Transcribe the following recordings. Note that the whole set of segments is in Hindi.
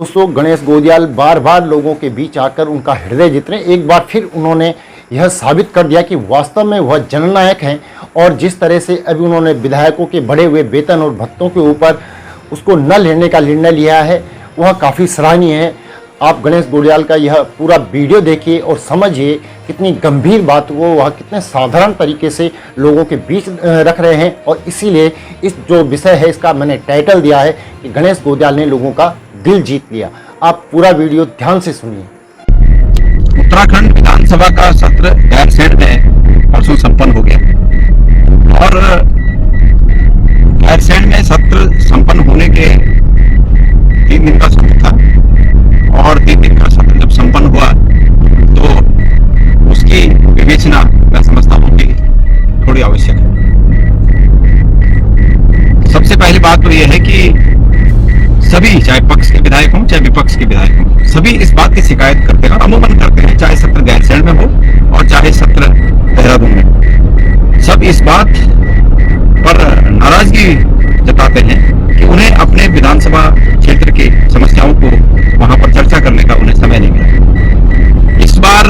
दोस्तों, गणेश गोदियाल बार बार लोगों के बीच आकर उनका हृदय जीतने एक बार फिर उन्होंने यह साबित कर दिया कि वास्तव में वह जननायक हैं। और जिस तरह से अभी उन्होंने विधायकों के बढ़े हुए वेतन और भत्तों के ऊपर उसको न लेने का निर्णय लिया है, वह काफ़ी सराहनीय है। आप गणेश गोदियाल का यह पूरा वीडियो देखिए और समझिए कितनी गंभीर बात को वह कितने साधारण तरीके से लोगों के बीच रख रहे हैं। और इसीलिए इस जो विषय है इसका मैंने टाइटल दिया है कि गणेश गोदियाल ने लोगों का दिल जीत लिया। आप पूरा वीडियो ध्यान से सुनिए। उत्तराखंड विधानसभा का सत्र गैरसैंण में परसों संपन्न हो गया और गैरसैंण में सत्र संपन्न होने के 3 दिन का सत्र था और 3 दिन का सत्र जब संपन्न हुआ तो उसकी विवेचना मैं समझता हूँ कि थोड़ी आवश्यक है। सबसे पहली बात तो यह है कि सभी, चाहे पक्ष के विधायक हों चाहे विपक्ष के विधायक हों, सभी इस बात की शिकायत करते हैं, अमूमन करते हैं, चाहे सत्र गैरसैंण में हो और चाहे सत्र देहरादून में। सब इस बात पर नाराजगी जताते हैं कि उन्हें अपने विधानसभा क्षेत्र की समस्याओं को वहां पर चर्चा करने का उन्हें समय नहीं मिला। इस बार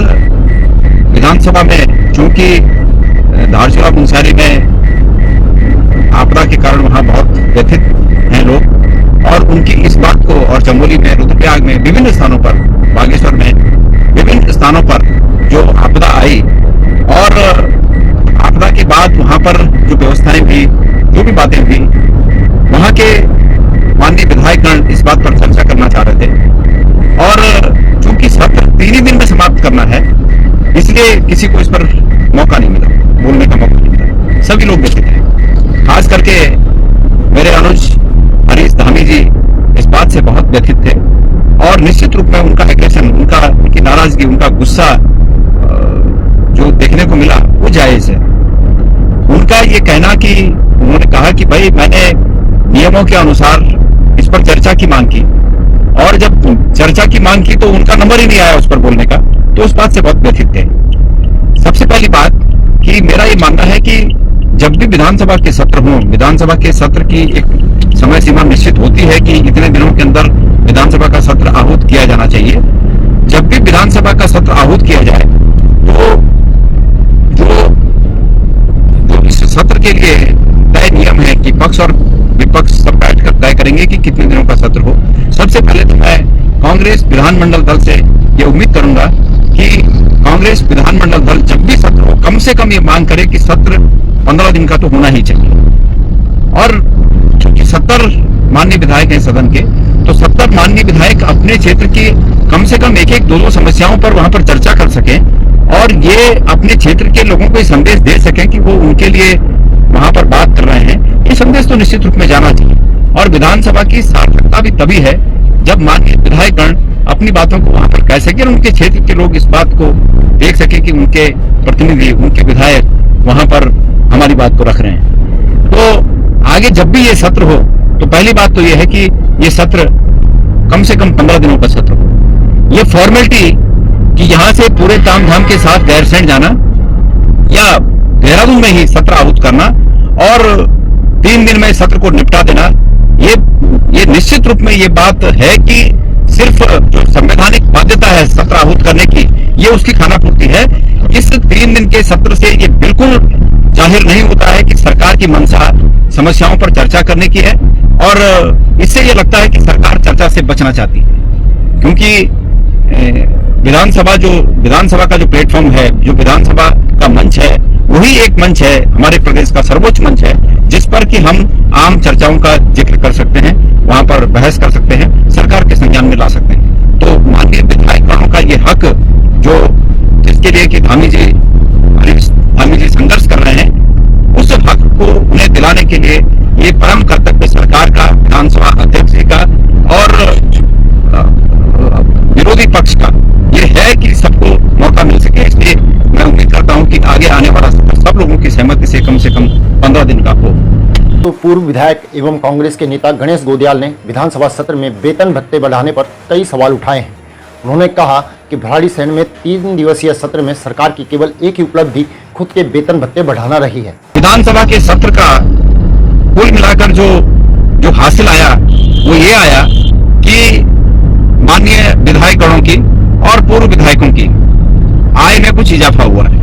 विधानसभा में चूंकि धारचूला मुंसारी में आपदा के कारण वहां बहुत व्यथित हैं लोग और उनकी इस बात को, और चमोली में, रुद्रप्रयाग में, विभिन्न स्थानों पर, बागेश्वर में, विभिन्न स्थानों पर जो आपदा आई और आपदा के बाद वहां पर जो व्यवस्थाएं हुई, जो भी बातें हुई, वहां के माननीय विधायकगण इस बात पर चर्चा करना चाह रहे थे। और चूंकि सत्र 3 ही दिन में समाप्त करना है, इसलिए किसी को इस पर मौका नहीं मिला, बोलने का मौका नहीं मिला। सभी लोग व्यथित हैं, खास करके मेरे अनुज हरीश धामी जी इस बात से बहुत व्यथित थे और निश्चित रूप में उनका एग्रेशन, उनकी नाराजगी, उनका गुस्सा जो देखने को मिला वो जायज है। उनका ये कहना कि उन्होंने कहा कि भाई मैंने नियमों के अनुसार इस पर चर्चा की मांग की और जब चर्चा की मांग की तो उनका नंबर ही नहीं आया उस पर बोलने का, तो उस बात से बहुत व्यथित थे। सबसे पहली बात कि मेरा ये मानना है कि जब भी विधानसभा के सत्र हों, विधानसभा के सत्र की एक समय सीमा निश्चित होती है कि इतने दिनों के अंदर विधानसभा का सत्र आहूत किया जाना चाहिए। जब भी विधानसभा का सत्र आहूत किया जाए तो जो इस सत्र के लिए तय नियम है कि पक्ष और विपक्ष सब बैठकर तय करेंगे कि कितने दिनों का सत्र हो। सबसे पहले तो मैं कांग्रेस विधानमंडल दल से ये उम्मीद करूंगा कि कांग्रेस विधानमंडल दल जब भी सत्र हो, कम से कम ये मांग करे कि सत्र 15 दिन का तो होना ही चाहिए। और क्योंकि 70 माननीय विधायक हैं सदन के, तो 70 माननीय विधायक अपने क्षेत्र की कम से कम 1-1, 2-2 समस्याओं पर वहां पर चर्चा कर सकें और ये अपने क्षेत्र के लोगों को संदेश दे सकें कि वो उनके लिए वहां पर बात कर रहे हैं। ये संदेश तो निश्चित रूप में जाना चाहिए और विधानसभा की सार्थकता भी तभी है जब माननीय विधायकगण अपनी बातों को वहां पर कह सके और उनके क्षेत्र के लोग इस बात को देख सके कि उनके प्रतिनिधि, उनके विधायक वहां पर हमारी बात को रख रहे हैं। तो आगे जब भी ये सत्र हो तो पहली बात तो ये है कि ये सत्र कम से कम 15 दिनों का सत्र हो। ये फॉर्मेलिटी कि यहां से पूरे तामझाम के साथ गैरसैंण जाना या देहरादून में ही सत्र आहूत करना और 3 दिन में सत्र को निपटा देना, ये निश्चित रूप में ये बात है कि सिर्फ जो संवैधानिक बाध्यता है सत्र आहूत करने की, ये उसकी खानापूर्ति है। इस 3 दिन के सत्र से ये बिल्कुल जाहिर नहीं होता है कि सरकार की मंशा समस्याओं पर चर्चा करने की है और इससे ये लगता है कि सरकार चर्चा से बचना चाहती है, क्योंकि विधानसभा का जो प्लेटफॉर्म है, जो विधानसभा का मंच है, वही एक मंच है, हमारे प्रदेश का सर्वोच्च मंच है, जिस पर कि हम आम चर्चाओं का जिक्र कर सकते हैं, वहां पर बहस कर सकते हैं, सरकार के संज्ञान में ला सकते हैं। तो माननीय विधायकों का ये हक जिसके लिए कि धामी जी संघर्ष कर रहे हैं, उस हक को उन्हें दिलाने के लिए ये परम कर्तव्य सरकार का, विधानसभा अध्यक्ष जी का और विरोधी पक्ष का ये है कि सबको मौका मिल सके। इसलिए मैं उम्मीद करता हूं कि आगे आने वाला सब लोगों की सहमति से कम 15 दिन का हो। तो पूर्व विधायक एवं कांग्रेस के नेता गणेश गोदियाल ने विधानसभा सत्र में वेतन भत्ते बढ़ाने पर कई सवाल उठाए हैं। उन्होंने कहा कि भराड़ीसैंण में 3 दिवसीय सत्र में सरकार की केवल एक ही उपलब्धि खुद के वेतन भत्ते बढ़ाना रही है। विधानसभा के सत्र का कुल मिलाकर जो हासिल आया वो ये आया कि कुछ इजाफा हुआ है।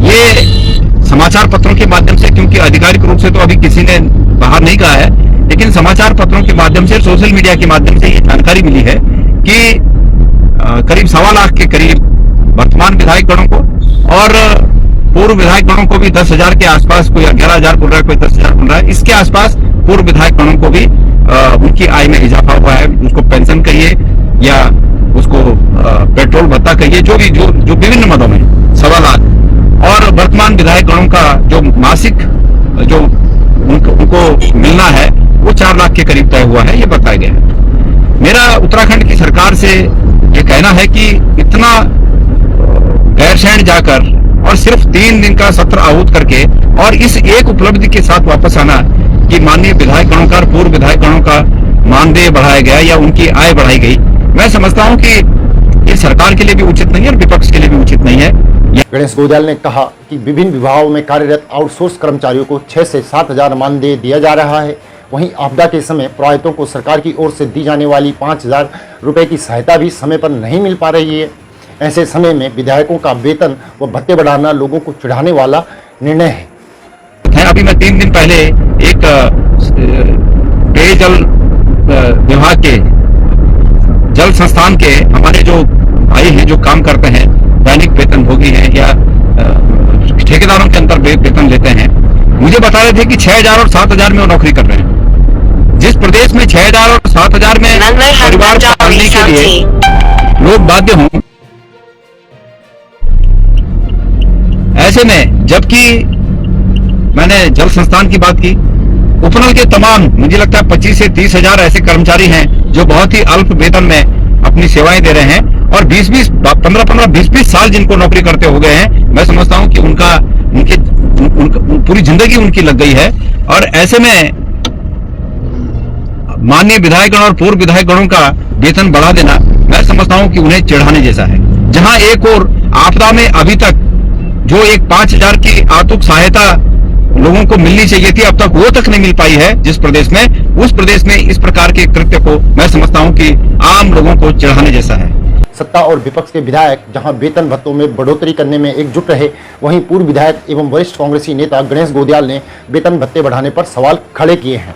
ये समाचार पत्रों के माध्यम से, क्योंकि आधिकारिक रूप से तो अभी किसी ने बाहर नहीं कहा है, लेकिन समाचार पत्रों के माध्यम से, सोशल मीडिया के माध्यम से ये जानकारी मिली है कि करीब 1.25 लाख के करीब वर्तमान विधायक गणों को और पूर्व विधायक गणों को भी 10,000 के आसपास, कोई 11,000 बोल रहा है, कोई 10,000 बोल रहा है, इसके आसपास पूर्व विधायक गणों को भी उनकी आय में इजाफा हुआ है। उसको पेंशन कहिए या उसको पेट्रोल भत्ता कहिए, जो भी जो विभिन्न मदों में 1.25 लाख, और वर्तमान विधायक गणों का जो मासिक जो उनको मिलना है वो 4 लाख के करीब तय हुआ है, ये बताया गया है। मेरा उत्तराखंड की सरकार से ये कहना है कि इतना गैरसैंण जाकर और सिर्फ 3 दिन का सत्र आहूत करके और इस एक उपलब्धि के साथ वापस आना कि माननीय विधायक गणों का और पूर्व विधायक गणों का मानदेय बढ़ाया गया या उनकी आय बढ़ाई गई, मैं समझता हूं कि ये सरकार के लिए भी उचित नहीं है और विपक्ष के लिए भी उचित नहीं है। गणेश गोजाल ने कहा कि विभिन्न विभागों में कार्यरत आउटसोर्स कर्मचारियों को 6 से 7,000 मानदेय दिया जा रहा है। वहीं आपदा के समय प्रभावितों को सरकार की ओर से दी जाने वाली 5,000 रुपए की सहायता भी समय पर नहीं मिल पा रही है। ऐसे समय में विधायकों का वेतन व भत्ते बढ़ाना लोगों को चिढ़ाने वाला निर्णय है। अभी मैं 3 दिन पहले एक पेयजल विभाग के जल संस्थान के हमारे जो भाई हैं जो काम करते हैं, दैनिक वेतन भोगी हैं या ठेकेदारों के अंतर वेतन लेते हैं, मुझे बता रहे थे कि 6,000 और 7,000 में वो नौकरी कर रहे हैं। जिस प्रदेश में 6,000 और 7,000 में परिवार पालने के लिए लोग बाध्य हों, ऐसे में जबकि मैंने जल संस्थान की बात की, उपनल के तमाम मुझे लगता है 25 से 30,000 ऐसे कर्मचारी हैं जो बहुत ही अल्प वेतन में अपनी सेवाएं दे रहे हैं और 15-20 साल जिनको नौकरी करते हो गए हैं। मैं समझता हूं कि उनका पूरी जिंदगी उनकी लग गई है और ऐसे में माननीय विधायकगण और पूर्व विधायकगणों का वेतन बढ़ा देना, मैं समझता हूं कि उन्हें चिढ़ाने जैसा है। जहां एक और आपदा में अभी तक जो एक 5,000 की आर्थिक सहायता लोगों को मिलनी चाहिए थी, अब तक वो तक नहीं मिल पाई है जिस प्रदेश में, उस प्रदेश में इस प्रकार के कृत्य को मैं समझता हूं कि आम लोगों को चिढ़ाने जैसा है। सत्ता और विपक्ष के विधायक जहां वेतन भत्तों में बढ़ोतरी करने में एकजुट रहे, वहीं पूर्व विधायक एवं वरिष्ठ कांग्रेसी नेता गणेश गोदियाल ने वेतन भत्ते बढ़ाने पर सवाल खड़े किए हैं।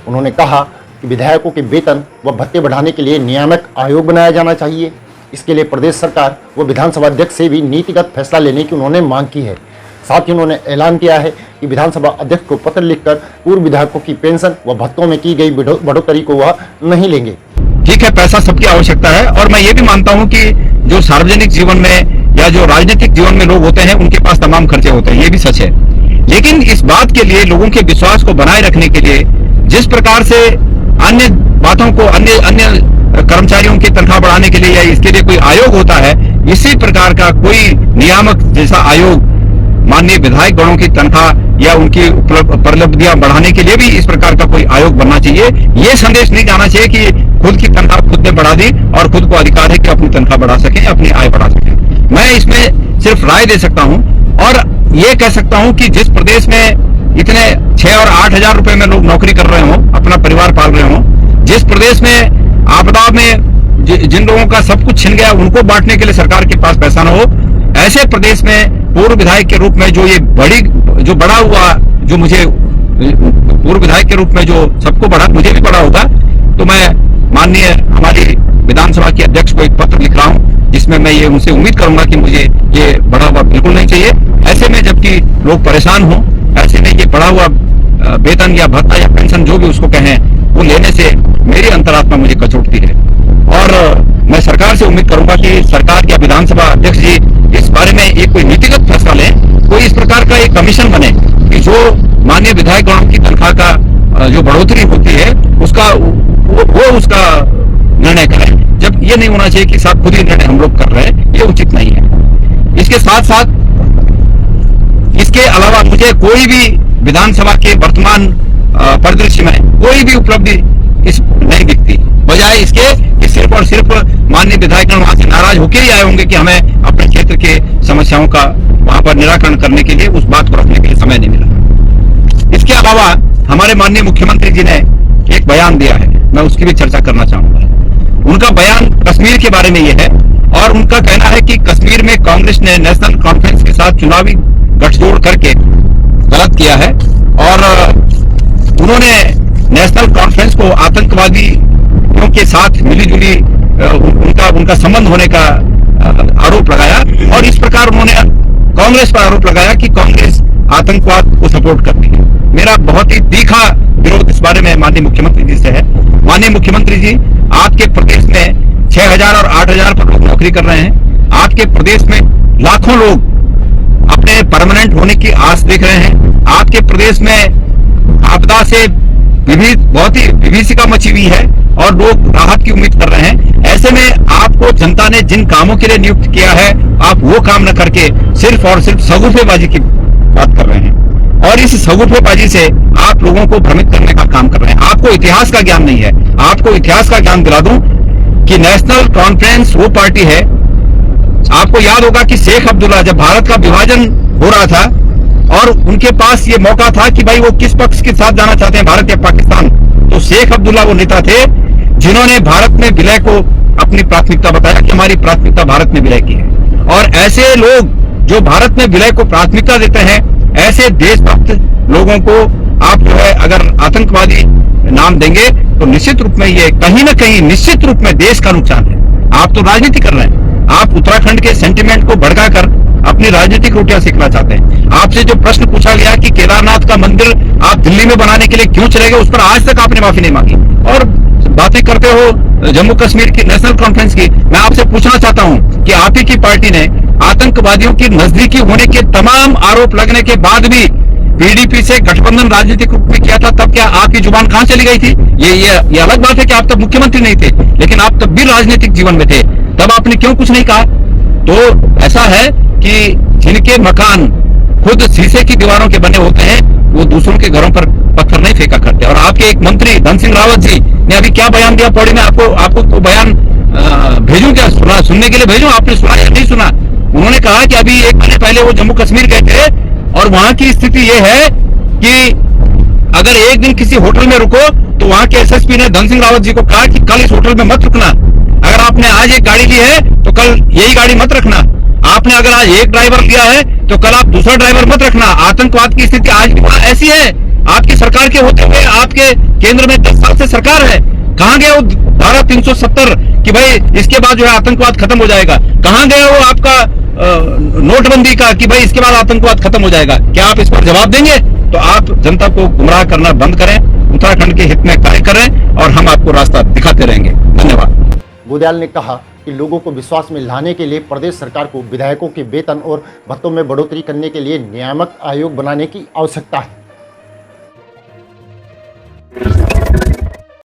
उन्होंने कहा कि विधायकों के वेतन व भत्ते बढ़ाने के लिए नियामक आयोग बनाया जाना चाहिए। इसके लिए प्रदेश सरकार व विधानसभा अध्यक्ष से भी नीतिगत फैसला लेने की उन्होंने मांग की है। साथ ही उन्होंने ऐलान किया है कि विधानसभा अध्यक्ष को पत्र लिखकर पूर्व विधायकों की पेंशन व भत्तों में की गई बढ़ोतरी को वह नहीं लेंगे। ठीक है, पैसा सबकी आवश्यकता है और मैं ये भी मानता हूं कि जो सार्वजनिक जीवन में या जो राजनीतिक जीवन में लोग होते हैं उनके पास तमाम खर्चे होते हैं, ये भी सच है। लेकिन इस बात के लिए लोगों के विश्वास को बनाए रखने के लिए जिस प्रकार से अन्य बातों को, अन्य कर्मचारियों की तनख्वाह बढ़ाने के लिए या इसके लिए कोई आयोग होता है, इसी प्रकार का कोई नियामक जैसा आयोग माननीय विधायक गणों की तनख्वाह या उनकी उपलब्धियां बढ़ाने के लिए भी इस प्रकार का कोई आयोग बनना चाहिए। ये संदेश नहीं जाना चाहिए कि खुद की तनख्वाह खुद ने बढ़ा दी और खुद को अधिकार है कि अपनी तनख्वाह बढ़ा सके, अपनी आय बढ़ा सके। मैं इसमें सिर्फ राय दे सकता हूं और ये कह सकता हूं कि जिस प्रदेश में इतने 6 और 8,000 रुपए में लोग नौकरी कर रहे हो, अपना परिवार पाल रहे हो, जिस प्रदेश में आपदा में जिन लोगों का सब कुछ छिन गया उनको बांटने के लिए सरकार के पास पैसा न हो, ऐसे प्रदेश में पूर्व विधायक के रूप में जो बड़ा हुआ, जो मुझे पूर्व विधायक के रूप में जो सबको बढ़ा, मुझे भी बड़ा होगा, तो मैं माननीय हमारी विधानसभा के अध्यक्ष को एक पत्र लिख रहा हूं जिसमें मैं ये उनसे उम्मीद करूंगा कि मुझे ये बढ़ा हुआ बिल्कुल नहीं चाहिए। ऐसे में जबकि लोग परेशान हों, ऐसे में ये बढ़ा हुआ वेतन या भत्ता या पेंशन जो भी उसको कहें, वो लेने से मेरी अंतरात्मा मुझे कचोटती है और मैं सरकार से उम्मीद करूंगा कि सरकार या विधानसभा अध्यक्ष जी इस बारे में एक कोई नीतिगत फैसला लें, कोई इस प्रकार का एक कमीशन बने कि जो माननीय विधायक गणों की तनख्वाह का जो बढ़ोतरी होती है उसका वो उसका निर्णय करें। जब ये नहीं होना चाहिए कि साथ खुद ही निर्णय हम लोग कर रहे हैं, ये उचित नहीं है। इसके साथ साथ इसके अलावा मुझे कोई भी विधानसभा के वर्तमान परिदृश्य में कोई भी उपलब्धि इस नहीं दिखती, बजाय इसके कि सिर्फ और सिर्फ माननीय विधायकगण वहां से नाराज होकर ही आए होंगे कि हमें अपने क्षेत्र के समस्याओं का वहां पर निराकरण करने के लिए उस बात को रखने के लिए समय नहीं मिला। इसके अलावा हमारे माननीय मुख्यमंत्री जी ने एक बयान दिया है, मैं उसकी भी चर्चा करना चाहूंगा। उनका बयान कश्मीर के बारे में यह है और उनका कहना है कि कश्मीर में कांग्रेस ने नेशनल कॉन्फ्रेंस के साथ चुनावी गठजोड़ करके गलत किया है और उन्होंने नेशनल कॉन्फ्रेंस को आतंकवादियों के साथ मिलीजुली उनका संबंध होने का आरोप लगाया और इस प्रकार उन्होंने कांग्रेस पर आरोप लगाया कि कांग्रेस आतंकवाद को सपोर्ट करती है। मेरा बहुत ही तीखा विरोध इस बारे में माननीय मुख्यमंत्री जी से है। माननीय मुख्यमंत्री जी, आपके प्रदेश में 6,000 और 8,000 पर लोग नौकरी कर रहे हैं। आपके प्रदेश में लाखों लोग अपने परमानेंट होने की आस देख रहे हैं। आपके प्रदेश में आपदा से बहुत ही विभीषिका मची हुई है और लोग राहत की उम्मीद कर रहे हैं। ऐसे में आपको जनता ने जिन कामों के लिए नियुक्त किया है, आप वो काम न करके सिर्फ और सिर्फ सगुफेबाजी की बात कर रहे हैं और इस सगुफेबाजी से आप लोगों को भ्रमित करने का काम कर रहे हैं। आपको इतिहास का ज्ञान नहीं है। आपको इतिहास का ज्ञान दिला दूं कि नेशनल कॉन्फ्रेंस वो पार्टी है, आपको याद होगा कि शेख अब्दुल्ला जब भारत का विभाजन हो रहा था और उनके पास ये मौका था कि भाई वो किस पक्ष के साथ जाना चाहते हैं, भारत या पाकिस्तान, तो शेख अब्दुल्ला वो नेता थे जिन्होंने भारत में विलय को अपनी प्राथमिकता बताया कि हमारी प्राथमिकता भारत में विलय की है। और ऐसे लोग जो भारत में विलय को प्राथमिकता देते हैं, ऐसे देशभक्त लोगों को आप जो है अगर आतंकवादी नाम देंगे तो निश्चित रूप में ये कहीं ना कहीं निश्चित रूप में देश का नुकसान है। आप तो राजनीति कर रहे हैं, आप उत्तराखंड के सेंटिमेंट को भड़काकर अपनी राजनीतिक रोटियां सेकना चाहते हैं। आपसे जो प्रश्न पूछा गया कि केदारनाथ का मंदिर आप दिल्ली में बनाने के लिए क्यों चले गए, उस पर आज तक आपने माफी नहीं मांगी और बातें करते हो जम्मू कश्मीर की नेशनल कॉन्फ्रेंस की। मैं आपसे पूछना चाहता हूं कि आप ही की पार्टी ने आतंकवादियों की नजदीकी होने के तमाम आरोप लगने के बाद भी पीडीपी से गठबंधन राजनीतिक रूप में किया था, तब क्या आपकी जुबान कहां चली गई थी? ये अलग बात है कि आप तब मुख्यमंत्री नहीं थे, लेकिन आप तब भी राजनीतिक जीवन में थे, तब आपने क्यों कुछ नहीं कहा? तो ऐसा है कि जिनके मकान खुद शीशे की दीवारों के बने होते हैं, वो दूसरों के घरों पर पत्थर नहीं फेंका करते। और आपके एक मंत्री धन सिंह रावत जी ने अभी क्या बयान दिया पौड़ी में, आपको तो बयान भेजूं क्या, सुनने के लिए भेजूं? आपने सुना या नहीं सुना? उन्होंने कहा कि अभी 1 महीने पहले वो जम्मू कश्मीर गए थे और वहां की स्थिति ये है कि अगर एक दिन किसी होटल में रुको तो वहां के एसएसपी ने धन सिंह रावत जी को कहा कि कल इस होटल में मत रुकना, अगर आपने आज एक गाड़ी ली है तो कल यही गाड़ी मत रखना, आपने अगर आज एक ड्राइवर लिया है तो कल आप दूसरा ड्राइवर मत रखना। आतंकवाद की स्थिति आज भी ऐसी है। आपकी सरकार के होते हुए आपके केंद्र में 10 साल से सरकार है, कहां गया वो धारा 370 कि भाई इसके बाद जो है आतंकवाद खत्म हो जाएगा? कहां गया वो आपका नोटबंदी का कि भाई इसके बाद आतंकवाद खत्म हो जाएगा? क्या आप इस पर जवाब देंगे? तो आप जनता को गुमराह करना बंद करें, उत्तराखंड के हित में कार्य करें और हम आपको रास्ता दिखाते रहेंगे। धन्यवाद। बुदयाल ने कहा कि लोगों को विश्वास में लाने के लिए प्रदेश सरकार को विधायकों के वेतन और भत्तों में बढ़ोतरी करने के लिए नियामक आयोग बनाने की आवश्यकता है।